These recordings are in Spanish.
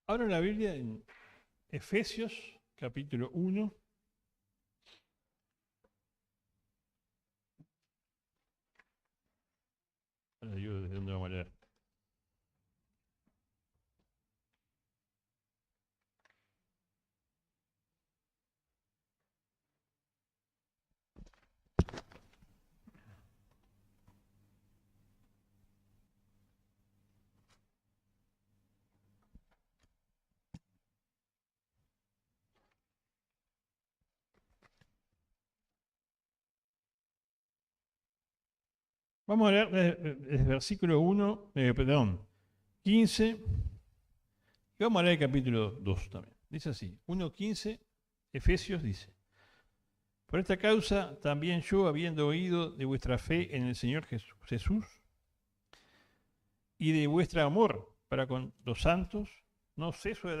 Abro la Biblia en Efesios, capítulo 1. Ahora digo desde dónde vamos a leer. Vamos a leer desde el versículo 1, 15, y vamos a leer el capítulo 2 también. Dice así, 1:15, Efesios dice: Por esta causa también yo, habiendo oído de vuestra fe en el Señor Jesús y de vuestro amor para con los santos, no ceso de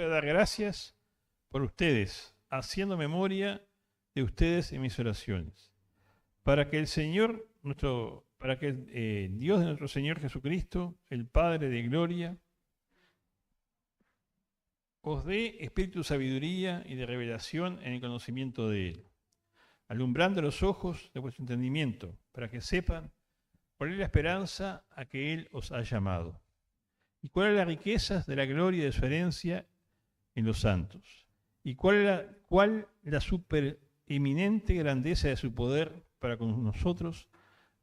dar gracias por ustedes, haciendo memoria de ustedes en mis oraciones, para que el Dios de nuestro Señor Jesucristo, el Padre de gloria, os dé espíritu de sabiduría y de revelación en el conocimiento de Él, alumbrando los ojos de vuestro entendimiento, para que sepan cuál es la esperanza a que Él os ha llamado, y cuáles son las riquezas de la gloria de su herencia en los santos, y cuál la supereminente grandeza de su poder para con nosotros,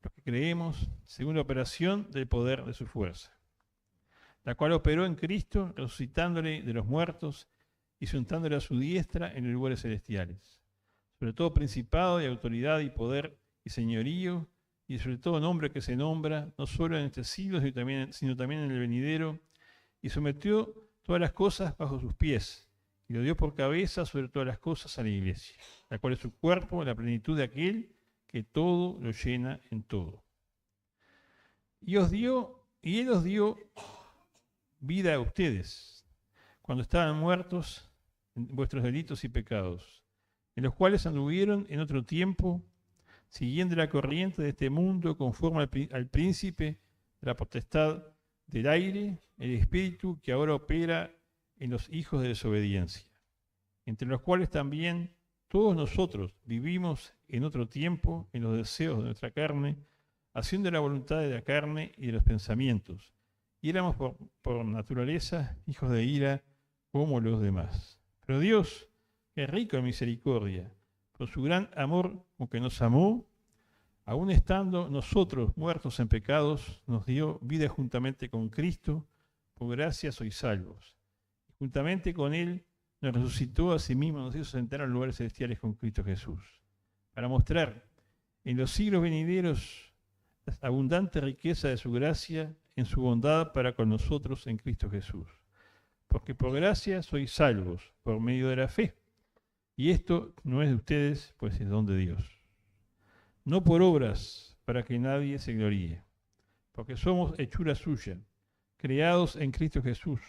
los que creemos, según la operación del poder de su fuerza, la cual operó en Cristo, resucitándole de los muertos y sentándole a su diestra en los lugares celestiales, sobre todo principado y autoridad y poder y señorío, y sobre todo nombre que se nombra, no solo en este siglo, sino también en el venidero, y sometió todas las cosas bajo sus pies, y lo dio por cabeza sobre todas las cosas a la iglesia, la cual es su cuerpo, la plenitud de aquel que todo lo llena en todo. Y Él os dio vida a ustedes, cuando estaban muertos en vuestros delitos y pecados, en los cuales anduvieron en otro tiempo, siguiendo la corriente de este mundo, conforme al príncipe de la potestad del aire, el espíritu que ahora opera en los hijos de desobediencia, entre los cuales también todos nosotros vivimos en otro tiempo en los deseos de nuestra carne, haciendo la voluntad de la carne y de los pensamientos, y éramos por naturaleza hijos de ira como los demás. Pero Dios, que es rico en misericordia, por su gran amor con que nos amó, aun estando nosotros muertos en pecados, nos dio vida juntamente con Cristo, por gracia sois salvos. Y juntamente con Él nos resucitó a sí mismo, nos hizo sentar en lugares celestiales con Cristo Jesús, para mostrar en los siglos venideros la abundante riqueza de su gracia en su bondad para con nosotros en Cristo Jesús. Porque por gracia sois salvos por medio de la fe. Y esto no es de ustedes, pues es don de Dios. No por obras, para que nadie se gloríe. Porque somos hechura suya, creados en Cristo Jesús,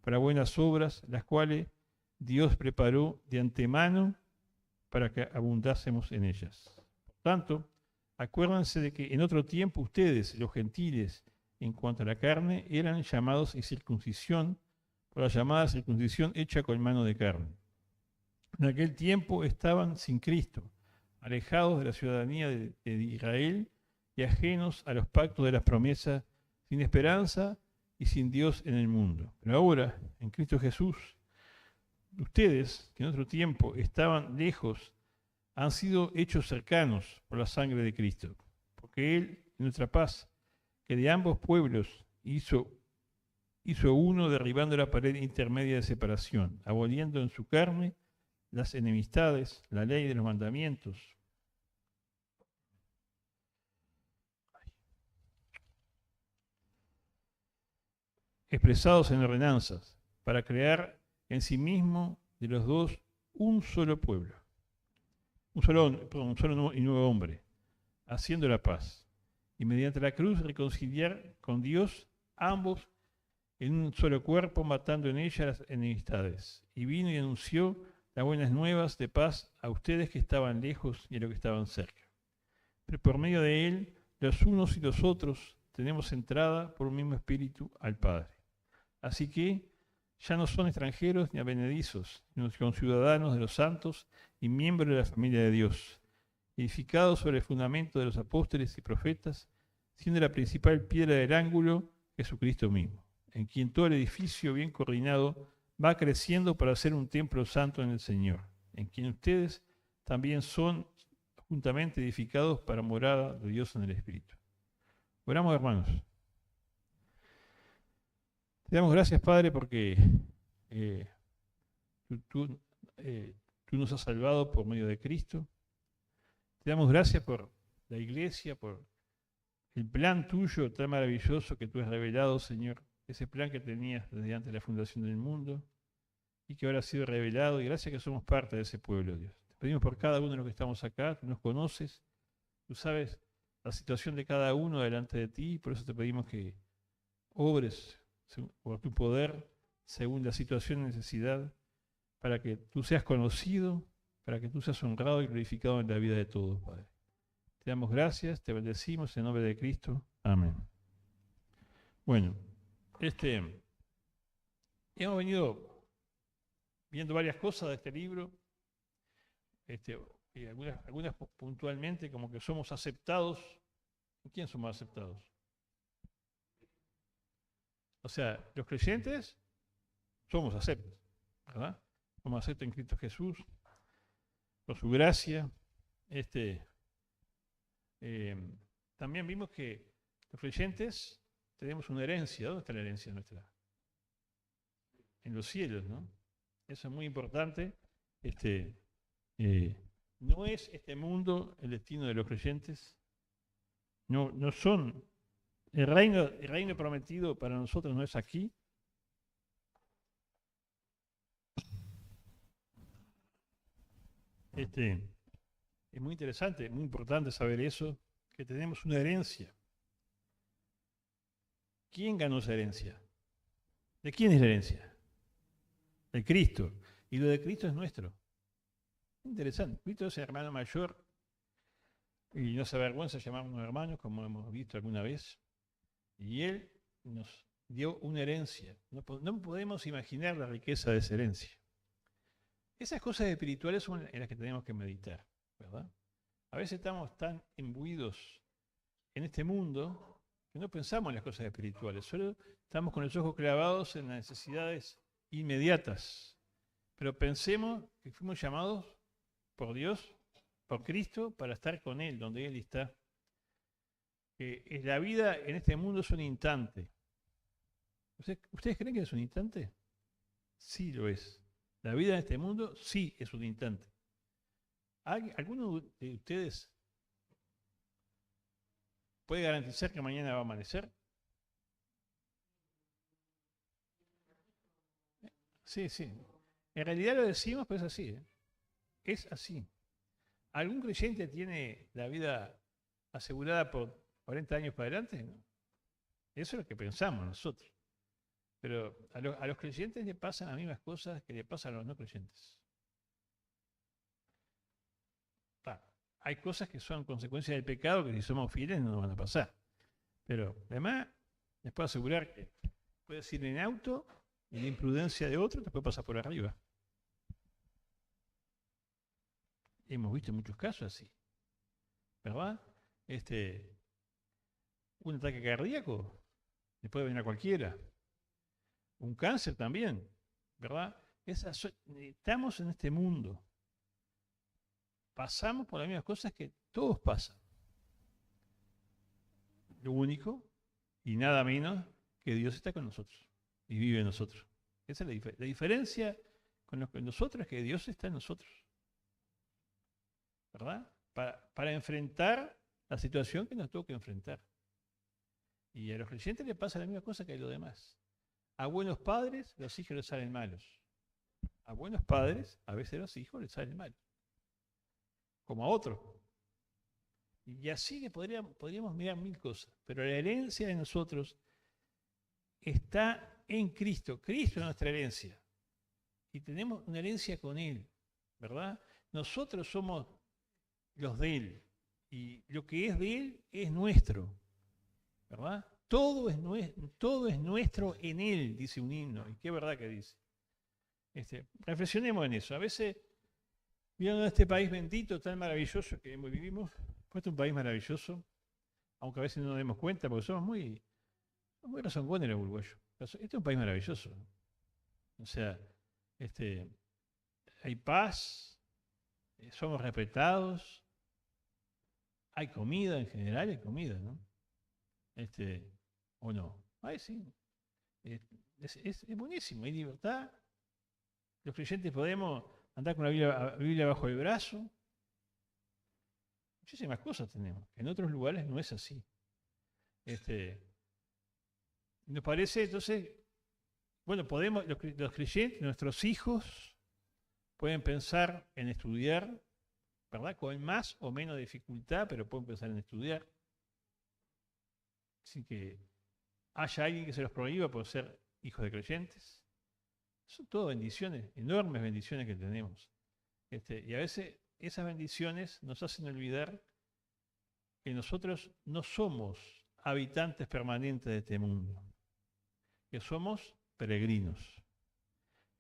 para buenas obras, las cuales Dios preparó de antemano para que abundásemos en ellas. Por tanto, acuérdense de que en otro tiempo ustedes, los gentiles, en cuanto a la carne, eran llamados en circuncisión, por la llamada circuncisión hecha con mano de carne. En aquel tiempo estaban sin Cristo, alejados de la ciudadanía de Israel y ajenos a los pactos de las promesas, sin esperanza y sin Dios en el mundo. Pero ahora, en Cristo Jesús, ustedes, que en otro tiempo estaban lejos, han sido hechos cercanos por la sangre de Cristo, porque Él, en nuestra paz, que de ambos pueblos hizo uno, derribando la pared intermedia de separación, aboliendo en su carne las enemistades, la ley de los mandamientos, expresados en ordenanzas, para crear en sí mismo de los dos un solo pueblo, un solo y nuevo hombre, haciendo la paz, y mediante la cruz reconciliar con Dios ambos en un solo cuerpo, matando en ella las enemistades. Y vino y anunció las buenas nuevas de paz a ustedes que estaban lejos y a los que estaban cerca. Pero por medio de Él, los unos y los otros, tenemos entrada por un mismo espíritu al Padre. Así que ya no son extranjeros ni advenedizos, sino conciudadanos de los santos y miembros de la familia de Dios, edificados sobre el fundamento de los apóstoles y profetas, siendo la principal piedra del ángulo Jesucristo mismo, en quien todo el edificio bien coordinado va creciendo para ser un templo santo en el Señor, en quien ustedes también son juntamente edificados para morada de Dios en el Espíritu. Oramos, hermanos. Te damos gracias, Padre, porque tú nos has salvado por medio de Cristo. Te damos gracias por la iglesia, por el plan tuyo tan maravilloso que tú has revelado, Señor. Ese plan que tenías desde antes de la fundación del mundo y que ahora ha sido revelado. Y gracias que somos parte de ese pueblo, Dios. Te pedimos por cada uno de los que estamos acá. Tú nos conoces. Tú sabes la situación de cada uno delante de ti. Por eso te pedimos que obres por tu poder según la situación y necesidad, para que tú seas conocido, para que tú seas honrado y glorificado en la vida de todos, Padre. Te damos gracias, te bendecimos en nombre de Cristo. Amén. Bueno, hemos venido viendo varias cosas de este libro, y algunas puntualmente, como que somos aceptados. ¿En quién somos aceptados? O sea, los creyentes somos aceptos, ¿verdad? Somos aceptos en Cristo Jesús, por su gracia. También vimos que los creyentes tenemos una herencia. ¿Dónde está la herencia nuestra? En los cielos, ¿no? Eso es muy importante. No es este mundo el destino de los creyentes. No son. El reino prometido para nosotros no es aquí. Es muy interesante, muy importante saber eso, que tenemos una herencia. ¿Quién ganó esa herencia? ¿De quién es la herencia? De Cristo. Y lo de Cristo es nuestro. Interesante. Cristo es el hermano mayor y no se avergüenza de llamarnos hermanos, como hemos visto alguna vez. Y Él nos dio una herencia. No podemos imaginar la riqueza de esa herencia. Esas cosas espirituales son en las que tenemos que meditar, ¿verdad? A veces estamos tan imbuidos en este mundo que no pensamos en las cosas espirituales, solo estamos con los ojos clavados en las necesidades inmediatas. Pero pensemos que fuimos llamados por Dios, por Cristo, para estar con Él, donde Él está. Que la vida en este mundo es un instante. ¿Ustedes creen que es un instante? Sí lo es. La vida en este mundo sí es un instante. ¿Alguno de ustedes puede garantizar que mañana va a amanecer? Sí, sí. En realidad lo decimos, pero es así. Es así. ¿Algún creyente tiene la vida asegurada por 40 años para adelante? ¿No? Eso es lo que pensamos nosotros. Pero a los creyentes le pasan las mismas cosas que le pasan a los no creyentes. Hay cosas que son consecuencias del pecado que si somos fieles no nos van a pasar. Pero además, les puedo asegurar que puedes ir en auto y la imprudencia de otro te puede pasar por arriba. Hemos visto muchos casos así, ¿verdad? Un ataque cardíaco le puede venir a cualquiera. Un cáncer también, ¿verdad? Estamos en este mundo. Pasamos por las mismas cosas que todos pasan. Lo único y nada menos que Dios está con nosotros y vive en nosotros. Esa es la diferencia con nosotros, es que Dios está en nosotros. ¿Verdad? Para enfrentar la situación que nos toca enfrentar. Y a los creyentes les pasa la misma cosa que a los demás. A buenos padres los hijos les salen malos. A buenos padres a veces los hijos les salen malos. Como a otros. Y así que podríamos mirar mil cosas. Pero la herencia de nosotros está en Cristo. Cristo es nuestra herencia. Y tenemos una herencia con Él. ¿Verdad? Nosotros somos los de Él. Y lo que es de Él es nuestro. ¿verdad? Todo es nuestro en Él, dice un himno. Y qué verdad que dice. Reflexionemos en eso. A veces, viendo este país bendito, tan maravilloso que vivimos, pues es un país maravilloso, aunque a veces no nos demos cuenta, porque somos muy rezongones los uruguayos. Este es un país maravilloso. O sea, hay paz, somos respetados, hay comida en general, hay comida, ¿no? ¿O no? Ay, sí. Es buenísimo, hay libertad. Los creyentes podemos andar con la Biblia bajo el brazo. Muchísimas cosas tenemos. En otros lugares no es así. Nos parece, entonces, bueno, podemos, los creyentes, nuestros hijos, pueden pensar en estudiar, ¿verdad? Con más o menos dificultad, pero pueden pensar en estudiar. Sin que haya alguien que se los prohíba por ser hijos de creyentes. Son todas bendiciones, enormes bendiciones que tenemos. Y a veces esas bendiciones nos hacen olvidar que nosotros no somos habitantes permanentes de este mundo, que somos peregrinos,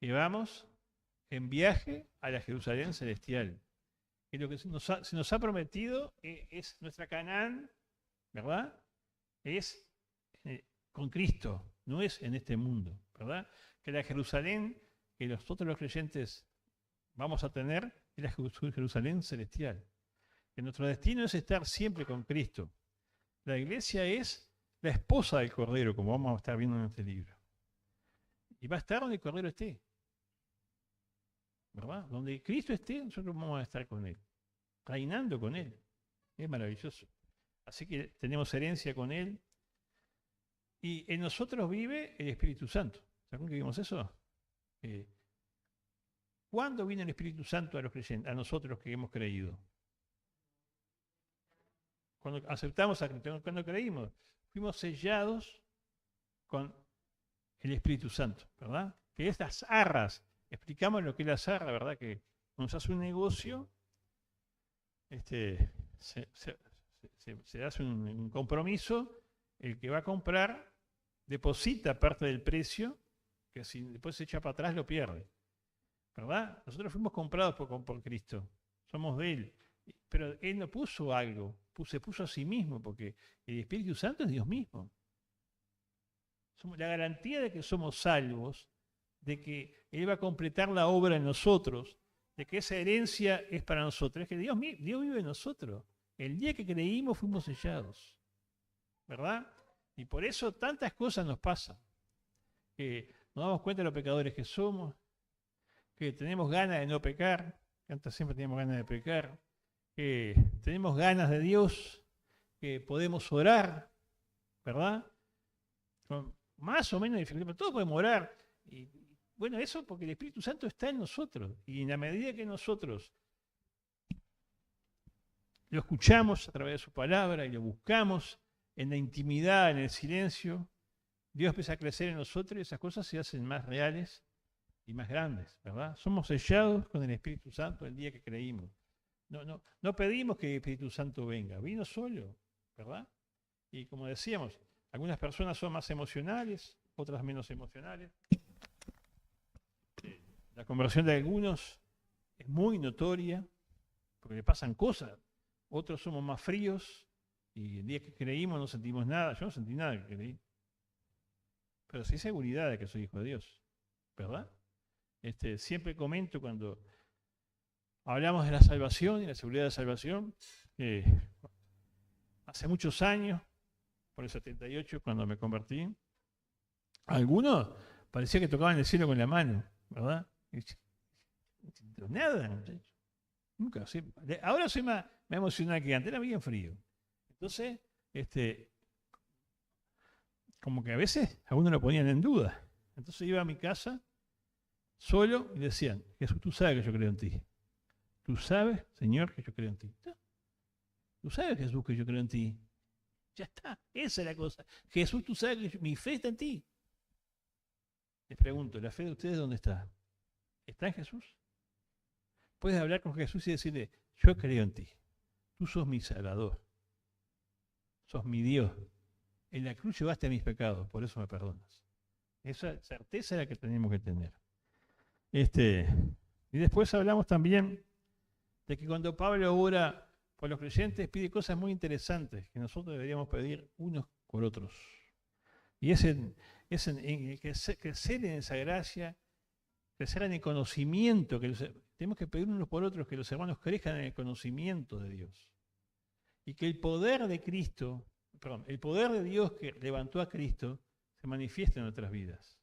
que vamos en viaje a la Jerusalén celestial. Y lo que se nos ha prometido es nuestra Canaán, ¿verdad? Es con Cristo, no es en este mundo, ¿verdad? Que la Jerusalén que nosotros los creyentes vamos a tener es la Jerusalén celestial. Que nuestro destino es estar siempre con Cristo. La iglesia es la esposa del Cordero, como vamos a estar viendo en este libro. Y va a estar donde el Cordero esté, ¿verdad? Donde Cristo esté, nosotros vamos a estar con Él, reinando con Él. Es maravilloso. Así que tenemos herencia con Él. Y en nosotros vive el Espíritu Santo. ¿Se acuerdan que vimos eso? ¿Cuándo vino el Espíritu Santo a los creyentes, a nosotros que hemos creído? Cuando aceptamos a Cristo, cuando creímos, fuimos sellados con el Espíritu Santo, ¿verdad? Que estas arras, explicamos lo que es la arra, ¿verdad? Que cuando se hace un negocio, se hace un compromiso, el que va a comprar deposita parte del precio, que si después se echa para atrás lo pierde, ¿verdad? Nosotros fuimos comprados por Cristo, somos de Él, pero Él no puso algo, se puso a sí mismo, porque el Espíritu Santo es Dios mismo. Somos la garantía de que somos salvos, de que Él va a completar la obra en nosotros, de que esa herencia es para nosotros, es que Dios vive en nosotros. El día que creímos fuimos sellados, ¿verdad? Y por eso tantas cosas nos pasan, que nos damos cuenta de los pecadores que somos, que tenemos ganas de no pecar, que antes siempre teníamos ganas de pecar, que tenemos ganas de Dios, que podemos orar, ¿verdad? Con más o menos dificultad, pero todos podemos orar. Y bueno, eso porque el Espíritu Santo está en nosotros. Y en la medida que nosotros lo escuchamos a través de su palabra y lo buscamos en la intimidad, en el silencio, Dios empieza a crecer en nosotros y esas cosas se hacen más reales y más grandes, ¿verdad? Somos sellados con el Espíritu Santo el día que creímos. No pedimos que el Espíritu Santo venga, vino solo, ¿verdad? Y como decíamos, algunas personas son más emocionales, otras menos emocionales. La conversión de algunos es muy notoria, porque le pasan cosas. Otros somos más fríos, y el día que creímos no sentimos nada. Yo no sentí nada que creí. Pero sí seguridad de que soy hijo de Dios, ¿verdad? Siempre comento cuando hablamos de la salvación y la seguridad de la salvación, hace muchos años, por el 78, cuando me convertí, algunos parecía que tocaban el cielo con la mano, ¿verdad? Nada, nunca. Ahora soy más emocional que antes, era bien frío. Entonces, como que a veces a uno lo ponían en duda. Entonces iba a mi casa solo y decían: Jesús, tú sabes que yo creo en ti. Tú sabes, Señor, que yo creo en ti. Tú sabes, Jesús, que yo creo en ti. Ya está, esa es la cosa. Jesús, tú sabes que mi fe está en ti. Les pregunto, ¿la fe de ustedes dónde está? ¿Está en Jesús? Puedes hablar con Jesús y decirle: yo creo en ti. Tú sos mi Salvador. Sos mi Dios. en la cruz llevaste mis pecados, por eso me perdonas. Esa certeza es la que tenemos que tener. Y después hablamos también de que cuando Pablo ora por los creyentes, pide cosas muy interesantes que nosotros deberíamos pedir unos por otros. Y es en crecer en esa gracia, crecer en el conocimiento, tenemos que pedir unos por otros que los hermanos crezcan en el conocimiento de Dios. Y que el poder de Cristo, el poder de Dios que levantó a Cristo, se manifieste en nuestras vidas.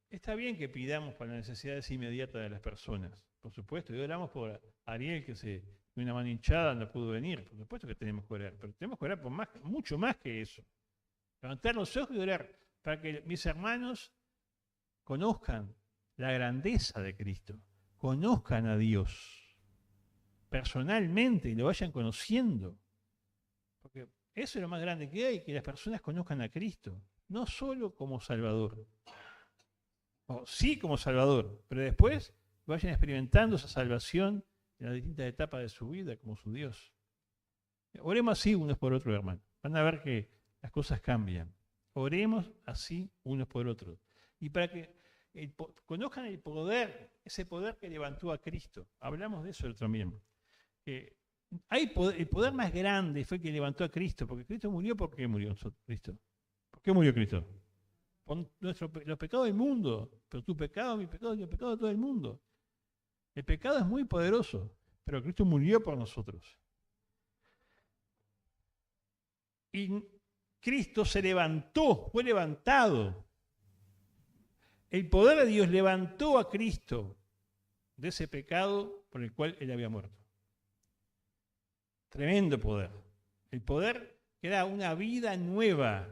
Está bien que pidamos para las necesidades inmediatas de las personas, por supuesto, y oramos por Ariel, que de una mano hinchada no pudo venir, por supuesto que tenemos que orar, pero tenemos que orar por mucho más que eso. Levantar los ojos y orar para que mis hermanos conozcan la grandeza de Cristo, conozcan a Dios personalmente y lo vayan conociendo. Porque eso es lo más grande que hay, que las personas conozcan a Cristo, no solo como Salvador, o sí como Salvador, pero después vayan experimentando esa salvación en las distintas etapas de su vida como su Dios. Oremos así unos por otros, hermanos. Van a ver que las cosas cambian. Oremos así unos por otros. Y para que conozcan el poder, ese poder que levantó a Cristo. Hablamos de eso el otro miembro. El poder más grande fue el que levantó a Cristo, porque Cristo murió. ¿Por qué murió Cristo? ¿Por qué murió Cristo? Por los pecados del mundo, pero tu pecado, mi pecado y el pecado de todo el mundo. El pecado es muy poderoso, pero Cristo murió por nosotros. Y Cristo se levantó, fue levantado. El poder de Dios levantó a Cristo de ese pecado por el cual él había muerto. Tremendo poder. El poder que da una vida nueva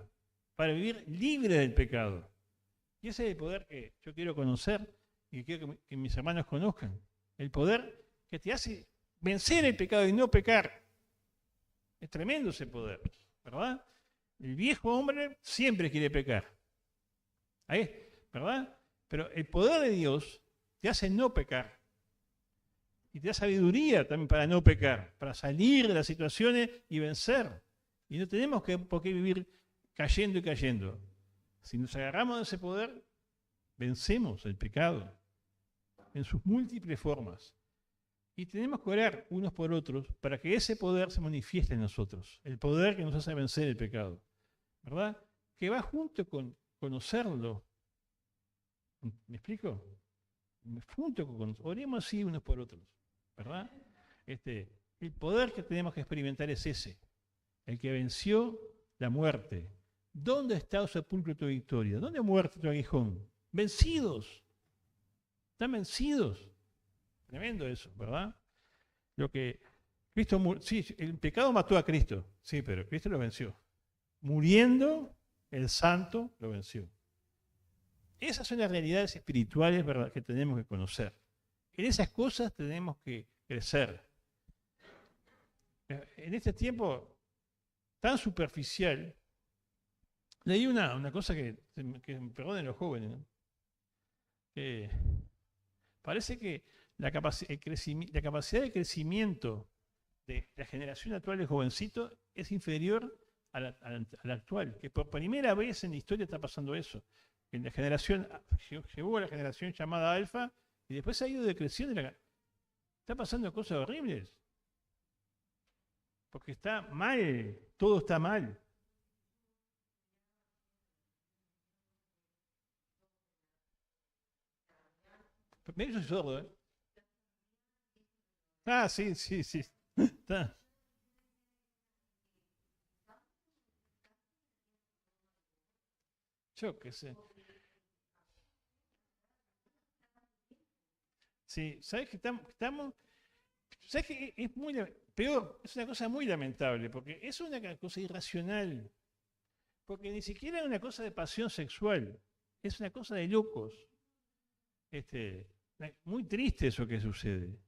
para vivir libre del pecado. Y ese es el poder que yo quiero conocer y que quiero que mis hermanos conozcan. El poder que te hace vencer el pecado y no pecar. Es tremendo ese poder, ¿verdad? El viejo hombre siempre quiere pecar. Ahí, ¿verdad? Pero el poder de Dios te hace no pecar. Y te da sabiduría también para no pecar, para salir de las situaciones y vencer. Y no tenemos por qué vivir cayendo y cayendo. Si nos agarramos de ese poder, vencemos el pecado en sus múltiples formas. Y tenemos que orar unos por otros para que ese poder se manifieste en nosotros. El poder que nos hace vencer el pecado. ¿Verdad? Que va junto con conocerlo. ¿Me explico? Oremos así unos por otros. ¿Verdad? El poder que tenemos que experimentar es ese. El que venció la muerte. ¿Dónde está, oh sepulcro, tu victoria? ¿Dónde ha muerto tu aguijón? Vencidos. Están vencidos. Tremendo eso, ¿verdad? Lo que Cristo, sí, el pecado mató a Cristo, sí, pero Cristo lo venció. Muriendo, el santo lo venció. Esas son las realidades espirituales, ¿verdad?, que tenemos que conocer. En esas cosas tenemos que crecer. En este tiempo tan superficial, leí una cosa que me perdonen los jóvenes, ¿no? Parece que la capacidad de crecimiento de la generación actual de jovencitos es inferior a la actual, que por primera vez en la historia está pasando eso. En la generación, llegó a la generación llamada Alfa y después ha ido decreciendo. Está pasando cosas horribles. Porque está mal, todo está mal. Yo soy sordo, ¿eh? Ah, sí, sí, sí. Está. Yo qué sé. Sí, ¿sabes que estamos? ¿Sabes que es muy peor? Es una cosa muy lamentable, porque es una cosa irracional. Porque ni siquiera es una cosa de pasión sexual, es una cosa de locos. Muy triste eso que sucede.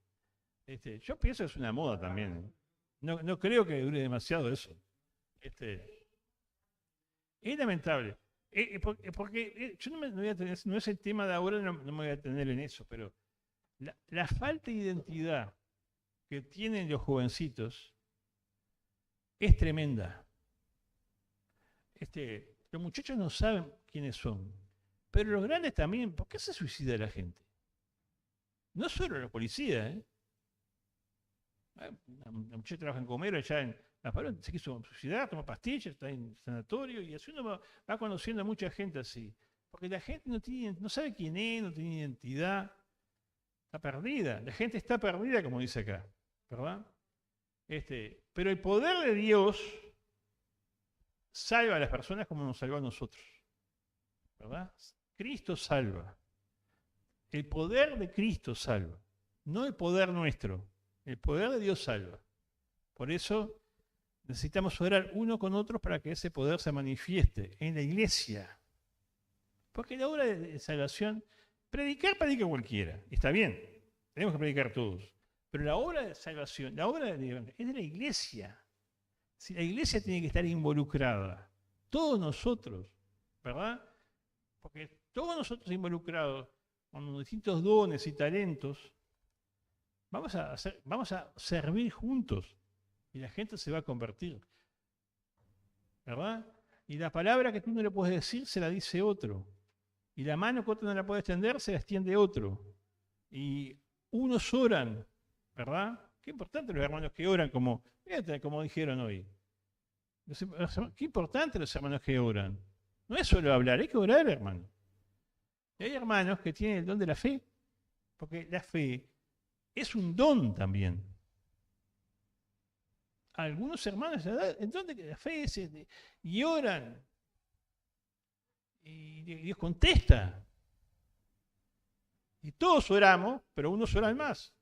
Yo pienso que es una moda también, ¿eh? No creo que dure demasiado eso. Es lamentable. Porque yo no me voy a tener, no es el tema de ahora, no me voy a tener en eso, pero la falta de identidad que tienen los jovencitos es tremenda. los muchachos no saben quiénes son, pero los grandes también. ¿Por qué se suicida la gente? No solo los policías, ¿eh? Una muchacha trabaja en Comero, allá en La Paloma, se quiso suicidar, tomó pastillas, está en sanatorio, y así uno va conociendo a mucha gente así. Porque la gente no sabe quién es, no tiene identidad, está perdida. La gente está perdida, como dice acá, ¿verdad? Pero el poder de Dios salva a las personas como nos salvó a nosotros, ¿verdad? Cristo salva. El poder de Cristo salva, no el poder nuestro. El poder de Dios salva. Por eso necesitamos orar uno con otros para que ese poder se manifieste en la iglesia. Porque la obra de salvación, predica cualquiera, está bien, tenemos que predicar todos. Pero la obra de salvación, la obra de evangelio, es de la iglesia. Si la iglesia tiene que estar involucrada, todos nosotros, ¿verdad? Porque todos nosotros involucrados con distintos dones y talentos, vamos a servir juntos y la gente se va a convertir, ¿verdad? Y la palabra que tú no le puedes decir se la dice otro. Y la mano que otro no la puede extender se la extiende otro. Y unos oran, ¿verdad? Qué importante los hermanos que oran, como dijeron hoy. Qué importante los hermanos que oran. No es solo hablar, hay que orar, hermano. Y hay hermanos que tienen el don de la fe, porque la fe es un don también. Algunos hermanos, el don de la fe es y oran. Y Dios contesta. Y todos oramos, pero unos oran más.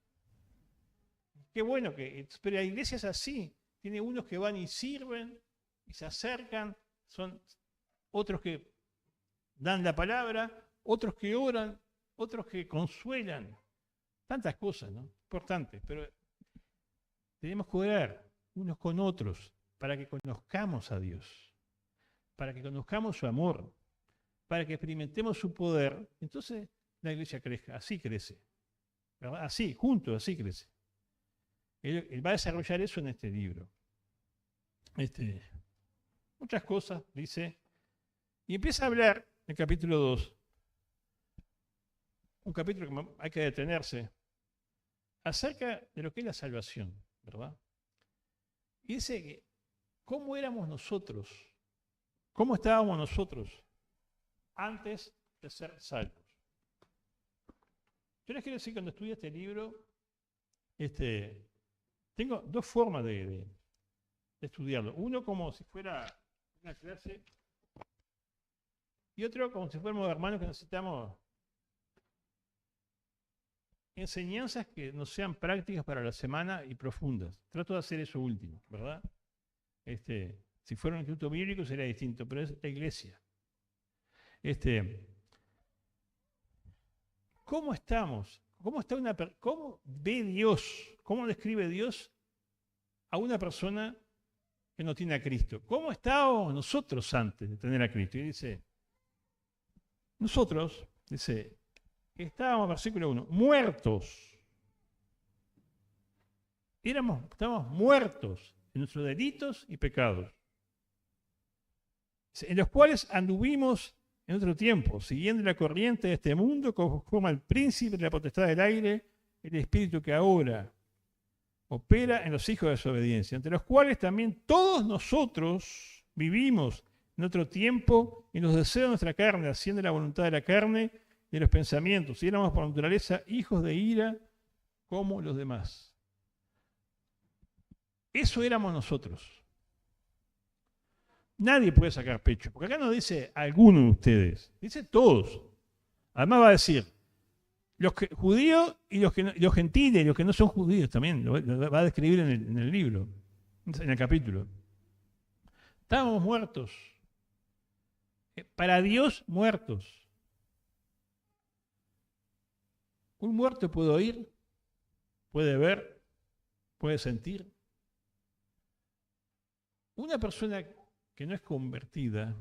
Qué bueno pero la iglesia es así. Tiene unos que van y sirven y se acercan, son otros que dan la palabra, otros que oran, otros que consuelan. Tantas cosas, ¿no? Importantes, pero tenemos que orar unos con otros para que conozcamos a Dios, para que conozcamos su amor, para que experimentemos su poder. Entonces la iglesia crezca, así crece, ¿verdad? Así, juntos, así crece. Él va a desarrollar eso en este libro. Muchas cosas, dice, y empieza a hablar en el capítulo 2, un capítulo que hay que detenerse, acerca de lo que es la salvación, ¿verdad? Y dice que, ¿cómo éramos nosotros? ¿Cómo estábamos nosotros antes de ser salvos? Yo les quiero decir, cuando estudié este libro, tengo dos formas de estudiarlo. Uno como si fuera una clase y otro como si fuéramos hermanos que necesitamos enseñanzas que no sean prácticas para la semana y profundas. Trato de hacer eso último, ¿verdad? Si fuera un instituto bíblico sería distinto, pero es la iglesia. ¿Cómo estamos? ¿Cómo ve Dios? ¿Cómo describe Dios a una persona que no tiene a Cristo? ¿Cómo estábamos nosotros antes de tener a Cristo? Y dice, nosotros, estábamos, versículo 1, muertos. Estábamos muertos en nuestros delitos y pecados, en los cuales anduvimos en otro tiempo, siguiendo la corriente de este mundo, como el príncipe de la potestad del aire, el espíritu que ahora opera en los hijos de desobediencia, entre los cuales también todos nosotros vivimos en otro tiempo en los deseos de nuestra carne, haciendo la voluntad de la carne y de los pensamientos, y éramos por naturaleza hijos de ira como los demás. Eso éramos nosotros. Nadie puede sacar pecho, porque acá no dice alguno de ustedes, dice todos. Además va a decir los judíos y los gentiles, los que no son judíos también, lo va a describir en el libro, en el capítulo. Estábamos muertos. Para Dios, muertos. Un muerto puede oír, puede ver, puede sentir. Una persona que no es convertida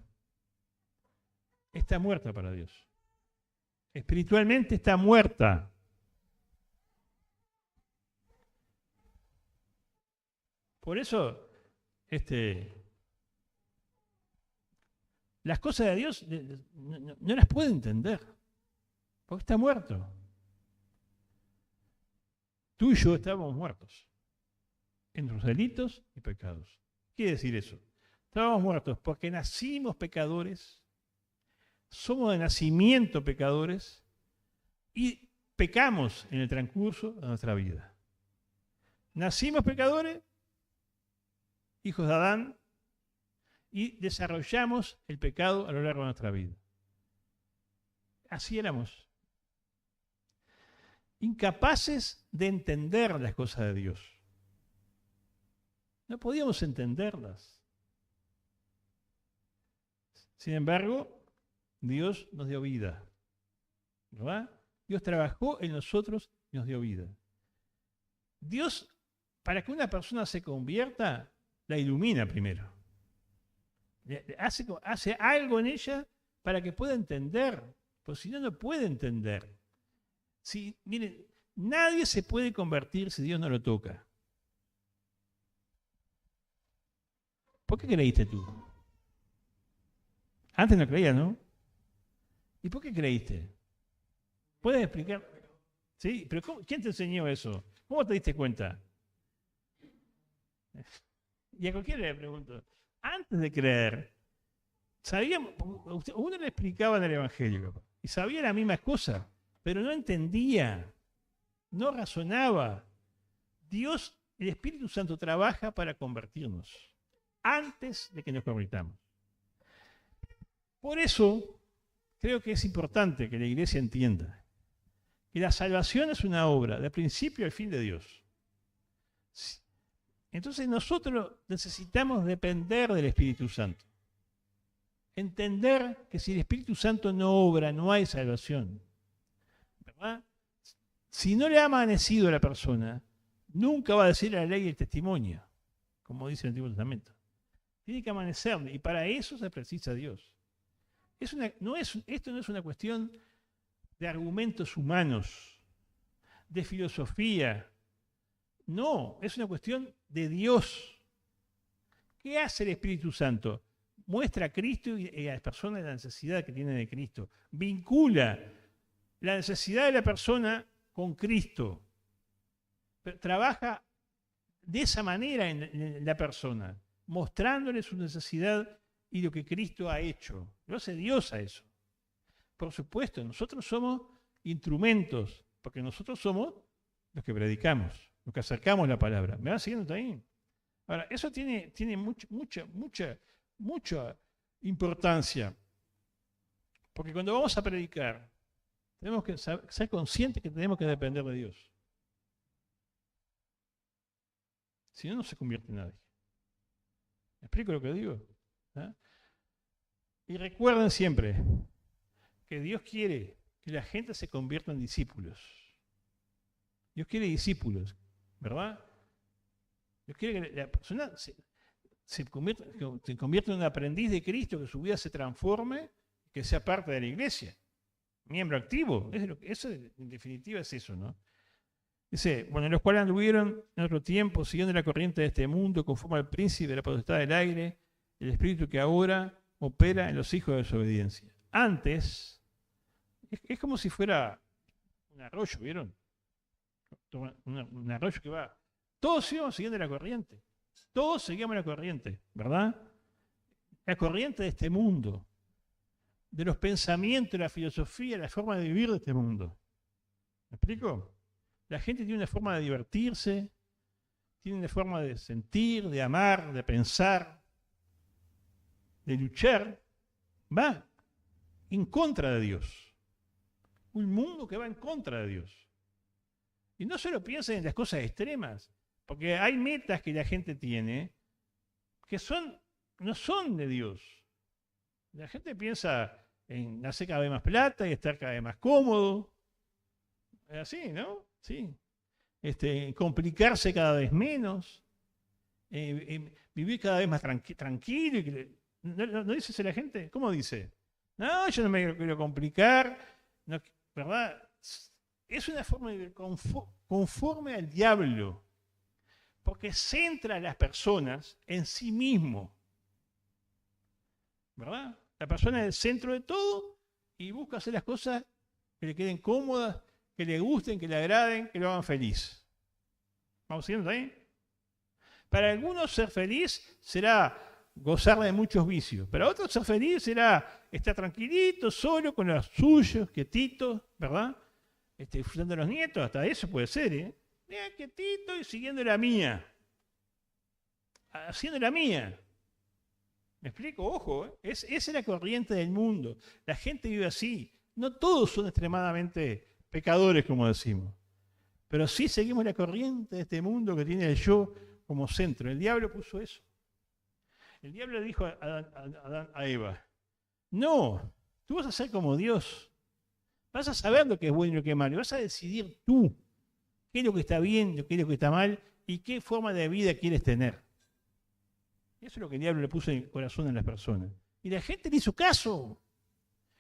está muerta para Dios. Espiritualmente está muerta. Por eso, las cosas de Dios no las puede entender, porque está muerto. Tú y yo estábamos muertos en nuestros delitos y pecados. ¿Qué quiere decir eso? Estábamos muertos porque nacimos pecadores, somos de nacimiento pecadores y pecamos en el transcurso de nuestra vida. Nacimos pecadores, hijos de Adán, y desarrollamos el pecado a lo largo de nuestra vida. Así éramos. Incapaces de entender las cosas de Dios. No podíamos entenderlas. Sin embargo, Dios nos dio vida, ¿verdad? Dios trabajó en nosotros y nos dio vida. Dios, para que una persona se convierta, la ilumina primero. Hace algo en ella para que pueda entender, porque si no, no puede entender. Miren, nadie se puede convertir si Dios no lo toca. ¿Por qué creíste tú? Antes no creías, ¿no? ¿Y por qué creíste? ¿Puedes explicar? ¿Sí? ¿Pero quién te enseñó eso? ¿Cómo te diste cuenta? Y a cualquiera le pregunto, antes de creer, sabíamos, uno le explicaba en el Evangelio y sabía la misma cosa, pero no entendía, no razonaba. Dios, el Espíritu Santo, trabaja para convertirnos antes de que nos convirtamos. Por eso creo que es importante que la Iglesia entienda que la salvación es una obra de principio al fin de Dios. Entonces nosotros necesitamos depender del Espíritu Santo. Entender que si el Espíritu Santo no obra, no hay salvación. ¿Verdad? Si no le ha amanecido a la persona, nunca va a decir la ley y el testimonio, como dice el Antiguo Testamento. Tiene que amanecerle, y para eso se precisa Dios. Esto no es una cuestión de argumentos humanos, de filosofía. No, es una cuestión de Dios. ¿Qué hace el Espíritu Santo? Muestra a Cristo y a las personas la necesidad que tienen de Cristo. Vincula la necesidad de la persona con Cristo. Pero trabaja de esa manera en la persona, mostrándole su necesidad y lo que Cristo ha hecho. Lo hace Dios a eso. Por supuesto, nosotros somos instrumentos, porque nosotros somos los que predicamos, los que acercamos la palabra. ¿Me van siguiendo también? Ahora, eso tiene mucha importancia, porque cuando vamos a predicar, tenemos que ser conscientes que tenemos que depender de Dios. Si no, no se convierte en nadie. ¿Me explico lo que digo? ¿Ah? Y recuerden siempre que Dios quiere que la gente se convierta en discípulos. Dios quiere discípulos, ¿verdad? Dios quiere que la persona se convierta en un aprendiz de Cristo, que su vida se transforme, que sea parte de la iglesia. Miembro activo. Eso en definitiva es eso, ¿no? Dice, bueno, los cuales anduvieron en otro tiempo, siguiendo la corriente de este mundo, conforme al príncipe de la potestad del aire, el espíritu que ahora opera en los hijos de desobediencia. Antes, es como si fuera un arroyo, ¿vieron? Un arroyo que va. Todos íbamos siguiendo la corriente. Todos seguíamos la corriente, ¿verdad? La corriente de este mundo, de los pensamientos, la filosofía, la forma de vivir de este mundo. ¿Me explico? La gente tiene una forma de divertirse, tiene una forma de sentir, de amar, de pensar, de luchar. Va en contra de Dios. Un mundo que va en contra de Dios. Y no solo piensen en las cosas extremas, porque hay metas que la gente tiene que no son de Dios. La gente piensa en hacer cada vez más plata y estar cada vez más cómodo. Es así, ¿no? Sí. Complicarse cada vez menos. Vivir cada vez más tranquilo. ¿No dice eso la gente? ¿Cómo dice? No, yo no me quiero complicar. No, ¿verdad? Es una forma de vivir conforme al diablo. Porque centra a las personas en sí mismo. ¿Verdad? La persona es el centro de todo y busca hacer las cosas que le queden cómodas, que le gusten, que le agraden, que lo hagan feliz. ¿Vamos siguiendo ahí? Para algunos ser feliz será gozar de muchos vicios. Para otros ser feliz será estar tranquilito, solo, con los suyos, quietito, ¿verdad? Disfrutando de los nietos, hasta eso puede ser, ¿eh? Mira, quietito y siguiendo la mía. Haciendo la mía. ¿Me explico? Ojo, ¿eh? Esa es la corriente del mundo. La gente vive así. No todos son extremadamente pecadores, como decimos. Pero sí seguimos la corriente de este mundo que tiene el yo como centro. El diablo puso eso. El diablo le dijo a Eva, no, tú vas a ser como Dios. Vas a saber lo que es bueno y lo que es malo. Vas a decidir tú qué es lo que está bien, qué es lo que está mal y qué forma de vida quieres tener. Eso es lo que el diablo le puso en el corazón a las personas. Y la gente le hizo caso.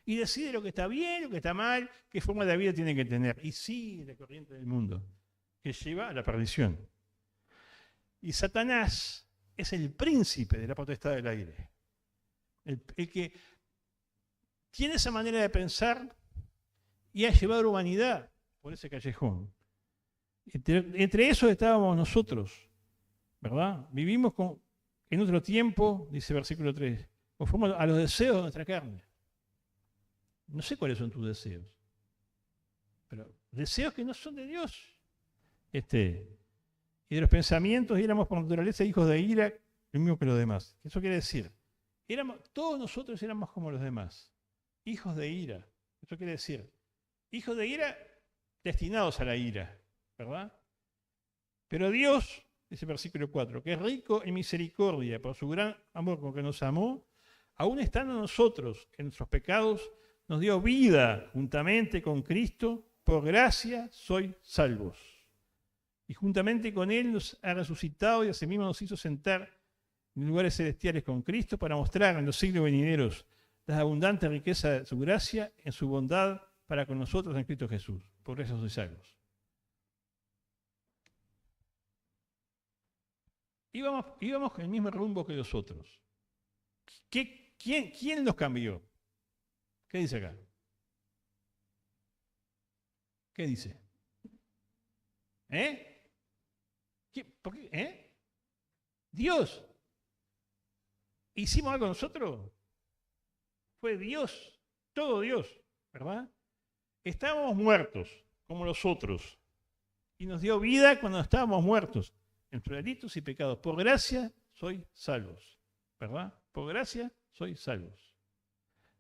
Y decide lo que está bien, lo que está mal, qué forma de vida tiene que tener. Y sigue la corriente del mundo, que lleva a la perdición. Y Satanás es el príncipe de la potestad del aire. El que tiene esa manera de pensar y ha llevado a la humanidad por ese callejón. Entre esos estábamos nosotros, ¿verdad? Vivimos en otro tiempo, dice versículo 3, conforme a los deseos de nuestra carne. No sé cuáles son tus deseos, pero deseos que no son de Dios. Y de los pensamientos, y éramos por naturaleza hijos de ira, lo mismo que los demás. Eso quiere decir, todos nosotros éramos como los demás, hijos de ira. Eso quiere decir, hijos de ira destinados a la ira, ¿verdad? Pero Dios, dice el versículo 4, que es rico en misericordia por su gran amor con que nos amó, aún estando nosotros en nuestros pecados, nos dio vida juntamente con Cristo, por gracia sois salvos. Y juntamente con Él nos ha resucitado y asimismo nos hizo sentar en lugares celestiales con Cristo para mostrar en los siglos venideros la abundante riqueza de su gracia en su bondad para con nosotros en Cristo Jesús. Por gracia sois salvos. Íbamos en el mismo rumbo que los otros. ¿Quién nos cambió? ¿Qué dice acá? ¿Qué dice? ¿Por qué? Dios. ¿Hicimos algo nosotros? Fue Dios, todo Dios, ¿verdad? Estábamos muertos, como los otros, y nos dio vida cuando estábamos muertos, entre delitos y pecados. Por gracia sois salvos, ¿verdad? Por gracia sois salvos.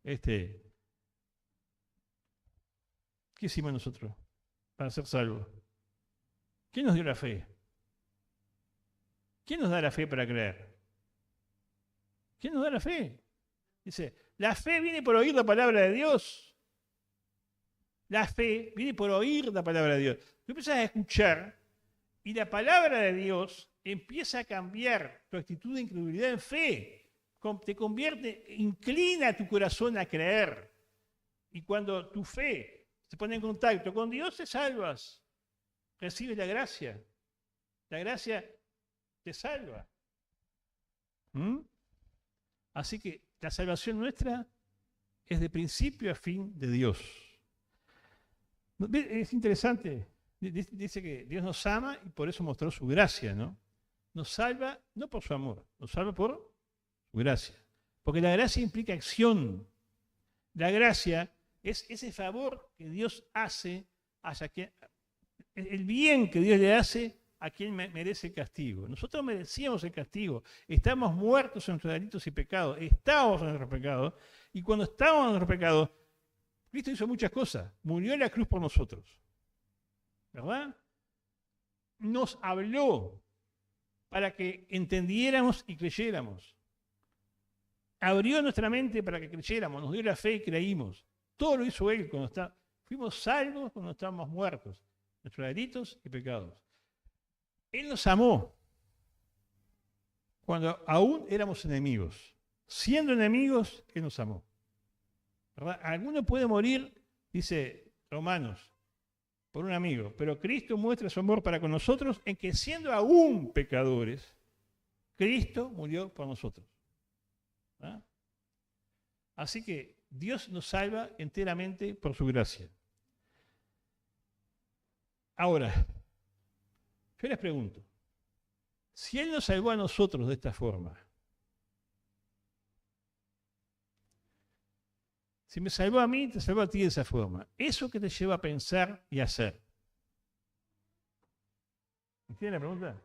¿Qué hicimos nosotros para ser salvos? ¿Quién nos dio la fe? ¿Quién nos da la fe para creer? ¿Quién nos da la fe? Dice, la fe viene por oír la palabra de Dios. La fe viene por oír la palabra de Dios. Tú empiezas a escuchar y la palabra de Dios empieza a cambiar tu actitud de incredulidad en fe. Te convierte, inclina tu corazón a creer. Y cuando tu fe se pone en contacto con Dios, te salvas. Recibes la gracia. La gracia te salva. Así que la salvación nuestra es de principio a fin de Dios. Es interesante. Dice que Dios nos ama y por eso mostró su gracia, ¿no? Nos salva no por su amor, nos salva por su gracia. Porque la gracia implica acción. La gracia es ese favor que Dios hace hacia quien, el bien que Dios le hace a quien merece el castigo. Nosotros merecíamos el castigo. Estamos muertos en nuestros delitos y pecados. Estábamos en nuestros pecados. Y cuando estábamos en nuestros pecados, Cristo hizo muchas cosas. Murió en la cruz por nosotros. ¿Verdad? Nos habló para que entendiéramos y creyéramos. Abrió nuestra mente para que creyéramos. Nos dio la fe y creímos. Todo lo hizo Él cuando fuimos salvos cuando estábamos muertos. Nuestros delitos y pecados. Él nos amó cuando aún éramos enemigos. Siendo enemigos, Él nos amó. ¿Verdad? Alguno puede morir, dice Romanos, por un amigo, pero Cristo muestra su amor para con nosotros en que siendo aún pecadores, Cristo murió por nosotros. ¿verdad? Así que Dios nos salva enteramente por su gracia. Ahora, yo les pregunto, si Él nos salvó a nosotros de esta forma, si me salvó a mí, te salvó a ti de esa forma, ¿eso qué te lleva a pensar y a hacer? ¿Entiendes la pregunta?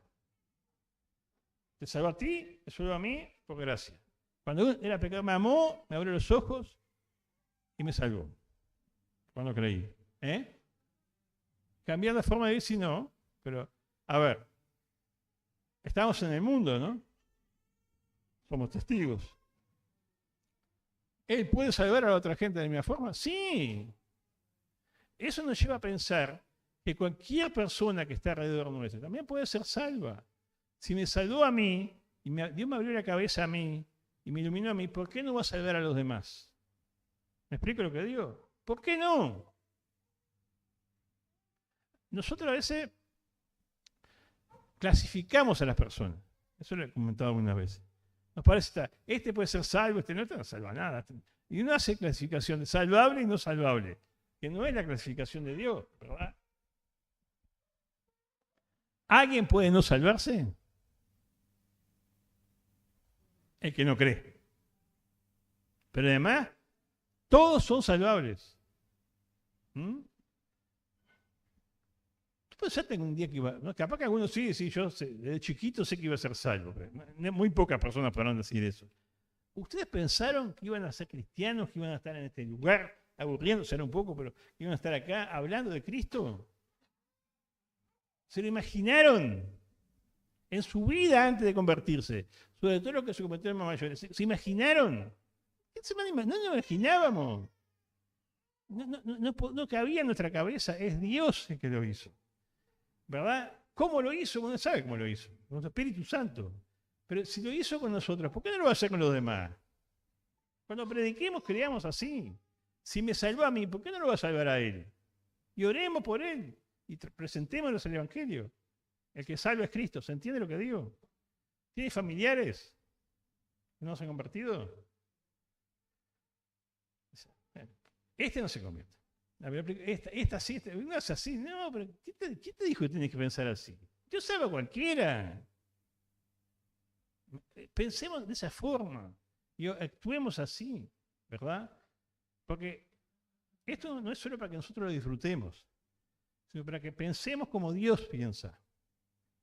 Te salvó a ti, te salvó a mí, por gracia. Cuando era pecador me amó, me abrió los ojos y me salvó. Cuando creí. Cambiar la forma de vivir, sí, no. Pero, a ver, estamos en el mundo, ¿no? Somos testigos. ¿Él puede salvar a la otra gente de la misma forma? Sí. Eso nos lleva a pensar que cualquier persona que está alrededor nuestro también puede ser salva. Si me salvó a mí, y Dios me abrió la cabeza a mí, y me iluminó a mí, ¿por qué no va a salvar a los demás? ¿Me explico lo que digo? ¿Por qué no? Nosotros a veces clasificamos a las personas. Eso lo he comentado algunas veces. Nos parece, este puede ser salvo, este no salva nada. Y uno hace clasificación de salvable y no salvable, que no es la clasificación de Dios, ¿verdad? ¿Alguien puede no salvarse? El que no cree. Pero además, todos son salvables. Tú pensaste en un día que iba, ¿no? Capaz que algunos sí, yo desde chiquito sé que iba a ser salvo. Muy pocas personas podrán decir eso. ¿Ustedes pensaron que iban a ser cristianos, que iban a estar en este lugar, aburriéndose un poco, pero que iban a estar acá hablando de Cristo? ¿Se lo imaginaron en su vida antes de convertirse? Sobre todo los que se convirtieron más mayores. ¿Se imaginaron? No nos imaginábamos. No cabía en nuestra cabeza. Es Dios el que lo hizo. ¿Verdad? ¿Cómo lo hizo? Uno sabe cómo lo hizo. Con el Espíritu Santo. Pero si lo hizo con nosotros, ¿por qué no lo va a hacer con los demás? Cuando prediquemos, creamos así. Si me salvó a mí, ¿por qué no lo va a salvar a él? Y oremos por él. Y presentémonos el Evangelio. El que salva es Cristo. ¿Se entiende lo que digo? ¿Tiene familiares que no se han convertido? Este no se convierte. Esta sí, no es así. No, pero ¿quién te dijo que tienes que pensar así? Yo salvo a cualquiera. Pensemos de esa forma y actuemos así, ¿verdad? Porque esto no es solo para que nosotros lo disfrutemos, sino para que pensemos como Dios piensa.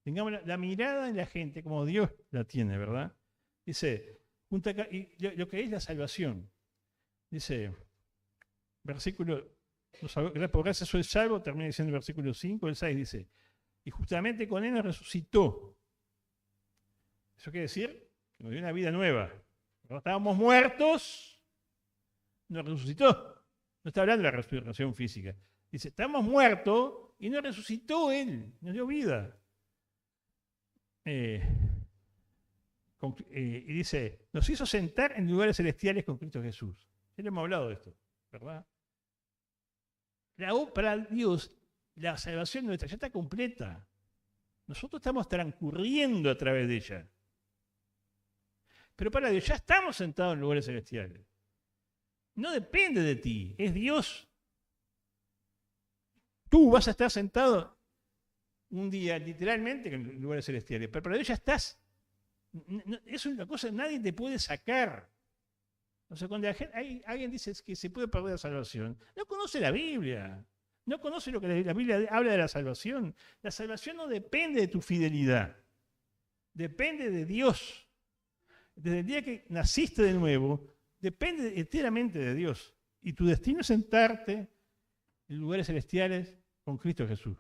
Tengamos la mirada en la gente como Dios la tiene, ¿verdad? Dice, lo que es la salvación. Dice, versículo, por gracia soy salvo, termina diciendo el versículo 5, el 6 dice, y justamente con él nos resucitó. Eso quiere decir que nos dio una vida nueva. Cuando estábamos muertos, nos resucitó. No está hablando de la resurrección física. Dice, estamos muertos y nos resucitó Él, nos dio vida. Y dice, nos hizo sentar en lugares celestiales con Cristo Jesús. Ya le hemos hablado de esto, ¿verdad? Para Dios, la salvación nuestra ya está completa. Nosotros estamos transcurriendo a través de ella. Pero para Dios ya estamos sentados en lugares celestiales. No depende de ti, es Dios. Tú vas a estar sentado un día literalmente en lugares celestiales, pero para Dios ya estás. Es una cosa que nadie te puede sacar. O sea, cuando alguien dice que se puede perder la salvación, no conoce la Biblia, no conoce lo que la Biblia habla de la salvación. La salvación no depende de tu fidelidad, depende de Dios. Desde el día que naciste de nuevo, depende enteramente de Dios. Y tu destino es sentarte en lugares celestiales con Cristo Jesús.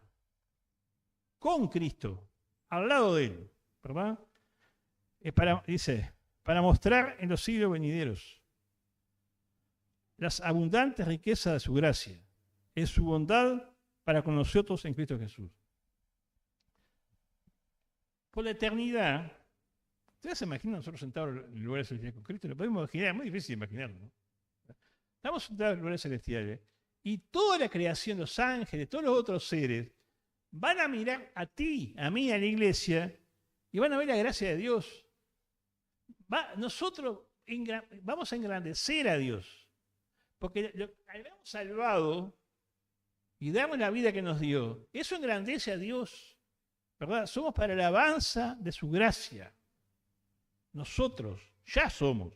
Con Cristo, al lado de Él, ¿verdad? Dice, para mostrar en los siglos venideros las abundantes riquezas de su gracia, en su bondad para con nosotros en Cristo Jesús. Por la eternidad, ¿ustedes se imaginan nosotros sentados en lugares celestiales con Cristo? Lo podemos imaginar, es muy difícil imaginarlo, ¿no? Estamos sentados en lugares celestiales y toda la creación, los ángeles, todos los otros seres, van a mirar a ti, a mí, a la iglesia, y van a ver la gracia de Dios. Nosotros vamos a engrandecer a Dios. Porque al habernos salvado y darnos la vida que nos dio, eso engrandece a Dios, ¿verdad? Somos para la alabanza de su gracia. Nosotros ya somos.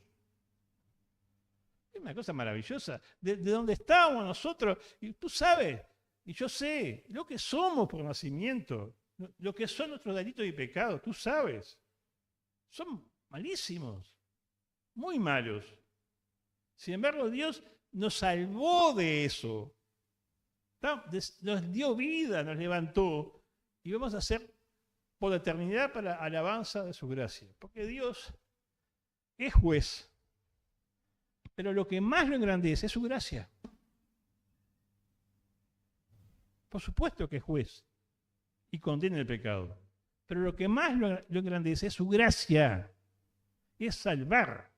Es una cosa maravillosa. De donde estábamos nosotros, y tú sabes, y yo sé, lo que somos por nacimiento, lo que son nuestros delitos y pecados, tú sabes. Son malísimos, muy malos. Sin embargo, Dios nos salvó de eso. Nos dio vida, nos levantó, y vamos a hacer por la eternidad para la alabanza de su gracia. Porque Dios es juez, pero lo que más lo engrandece es su gracia. Por supuesto que es juez y condena el pecado, pero lo que más lo engrandece es su gracia, es salvar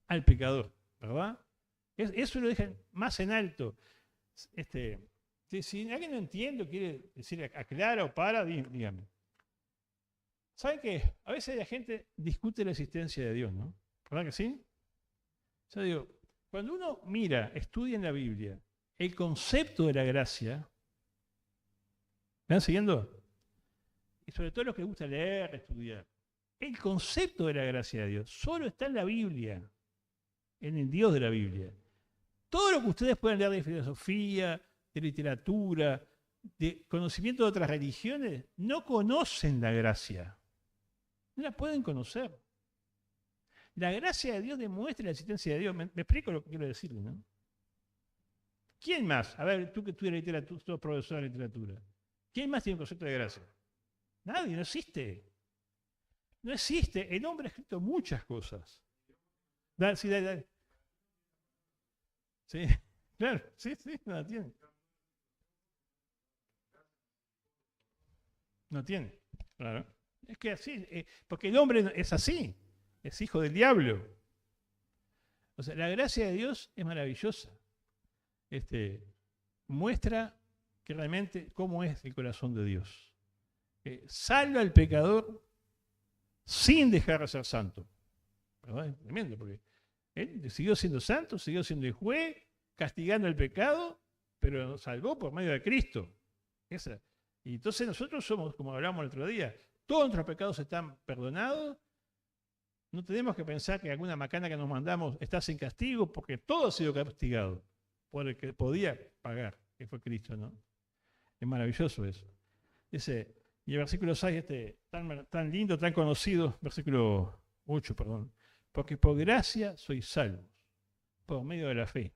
al pecador, ¿verdad? Eso lo deja más en alto. Si alguien no entiende, quiere decir aclara o para, dígame. ¿Saben qué? A veces la gente discute la existencia de Dios, ¿no? ¿Verdad que sí? Yo digo, cuando uno mira, estudia en la Biblia el concepto de la gracia, ¿me van siguiendo? Y sobre todo los que les gusta leer, estudiar. El concepto de la gracia de Dios solo está en la Biblia, en el Dios de la Biblia. Todo lo que ustedes puedan leer de filosofía, de literatura, de conocimiento de otras religiones, no conocen la gracia. No la pueden conocer. La gracia de Dios demuestra la existencia de Dios. Me explico lo que quiero decirle, ¿no? ¿Quién más? A ver, tú que estudias literatura, sos profesor de literatura. ¿Quién más tiene un concepto de gracia? Nadie, no existe. No existe. El hombre ha escrito muchas cosas. Dale. Sí, claro, sí, no la tiene. No tiene, claro. Es que así, porque el hombre es así, es hijo del diablo. O sea, la gracia de Dios es maravillosa. Muestra que realmente cómo es el corazón de Dios. Salva al pecador sin dejar de ser santo. ¿Verdad? Es tremendo, porque él siguió siendo santo, siguió siendo el juez, castigando el pecado, pero nos salvó por medio de Cristo. Y entonces nosotros somos, como hablamos el otro día, todos nuestros pecados están perdonados. No tenemos que pensar que alguna macana que nos mandamos está sin castigo, porque todo ha sido castigado por el que podía pagar, que fue Cristo, ¿no? Es maravilloso eso. Y el versículo 6, tan lindo, tan conocido, versículo 8, perdón. Porque por gracia sois salvos, por medio de la fe.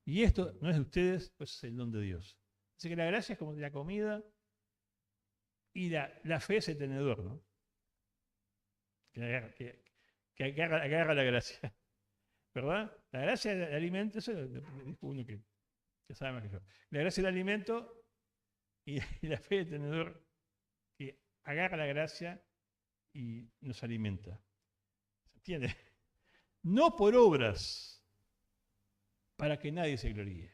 Y esto no es de ustedes, pues es el don de Dios. Así que la gracia es como la comida y la fe es el tenedor, ¿no? Que agarra la gracia. ¿Verdad? La gracia del alimento, eso lo dijo uno que sabe más que yo. La gracia del alimento y la fe del tenedor que agarra la gracia y nos alimenta. ¿Se entiende? No por obras, para que nadie se gloríe.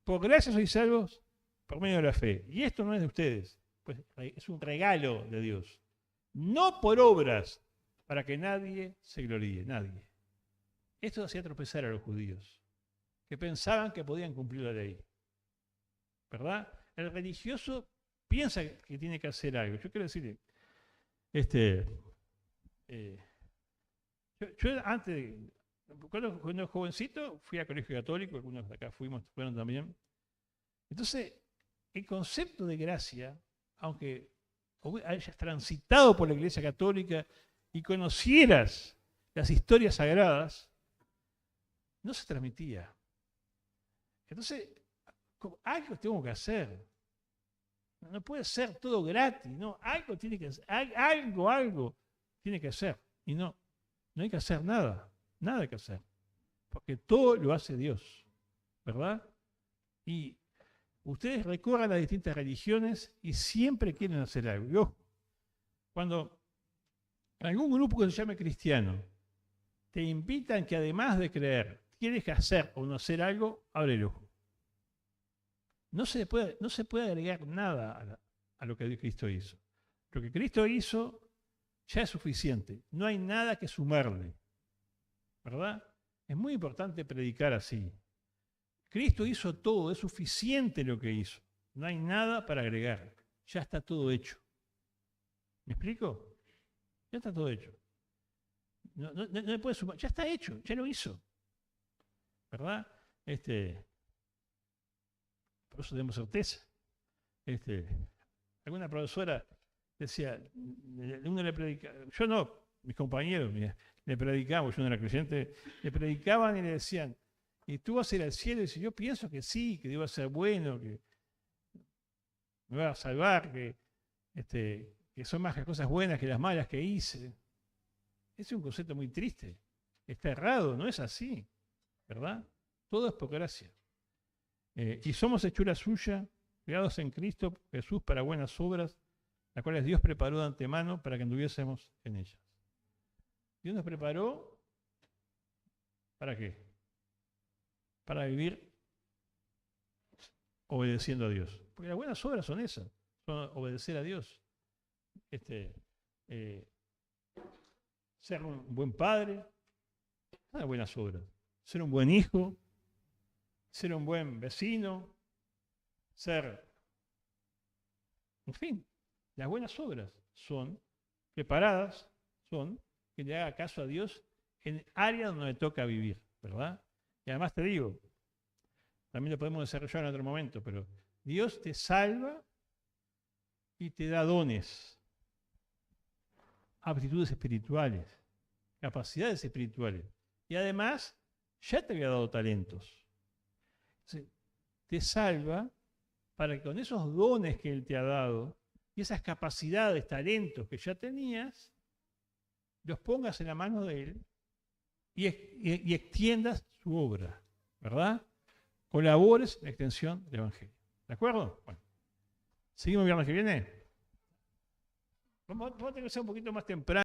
Por gracia sois salvos por medio de la fe. Y esto no es de ustedes, pues es un regalo de Dios. No por obras, para que nadie se gloríe, nadie. Esto hacía tropezar a los judíos, que pensaban que podían cumplir la ley. ¿Verdad? El religioso piensa que tiene que hacer algo. Yo quiero decirle, yo antes, cuando era jovencito, fui a colegio católico, algunos de acá fueron también. Entonces, el concepto de gracia, aunque hayas transitado por la Iglesia Católica y conocieras las historias sagradas, no se transmitía. Entonces, algo tengo que hacer. No puede ser todo gratis, ¿no? Algo tiene que hacer, algo tiene que hacer. Y no hay que hacer nada hay que hacer. Porque todo lo hace Dios, ¿verdad? Y ustedes recorren las distintas religiones y siempre quieren hacer algo. Cuando algún grupo que se llame cristiano te invitan que además de creer, tienes que hacer o no hacer algo, abre el ojo. No se puede agregar nada a lo que Cristo hizo. Lo que Cristo hizo ya es suficiente. No hay nada que sumarle. ¿Verdad? Es muy importante predicar así. Cristo hizo todo, es suficiente lo que hizo. No hay nada para agregar. Ya está todo hecho. ¿Me explico? Ya está todo hecho. No le puede sumar. Ya está hecho, ya lo hizo. ¿Verdad? Por eso tenemos certeza. Alguna profesora decía, uno le predicaba, yo no, mis compañeros, le predicamos, yo no era creyente, le predicaban y le decían, ¿y tú vas a ir al cielo? Y dice, yo pienso que sí, que Dios va a ser bueno, que me va a salvar, que son más las cosas buenas que las malas que hice. Ese es un concepto muy triste. Está errado, no es así, ¿verdad? Todo es por gracia. Y somos hechura suya, creados en Cristo Jesús para buenas obras, las cuales Dios preparó de antemano para que anduviésemos en ellas. Dios nos preparó, ¿para qué? Para vivir obedeciendo a Dios. Porque las buenas obras son esas, son obedecer a Dios. Ser un buen padre, son las buenas obras. Ser un buen hijo, ser un buen vecino, en fin, las buenas obras son preparadas, son que le haga caso a Dios en áreas donde le toca vivir, ¿verdad? Y además te digo, también lo podemos desarrollar en otro momento, pero Dios te salva y te da dones, aptitudes espirituales, capacidades espirituales. Y además, ya te había dado talentos. Entonces, te salva para que con esos dones que Él te ha dado y esas capacidades, talentos que ya tenías, los pongas en la mano de Él y extiendas su obra, ¿verdad? Colabores en la extensión del Evangelio. ¿De acuerdo? Bueno, ¿seguimos el viernes que viene? Vamos a tener que ser un poquito más temprano.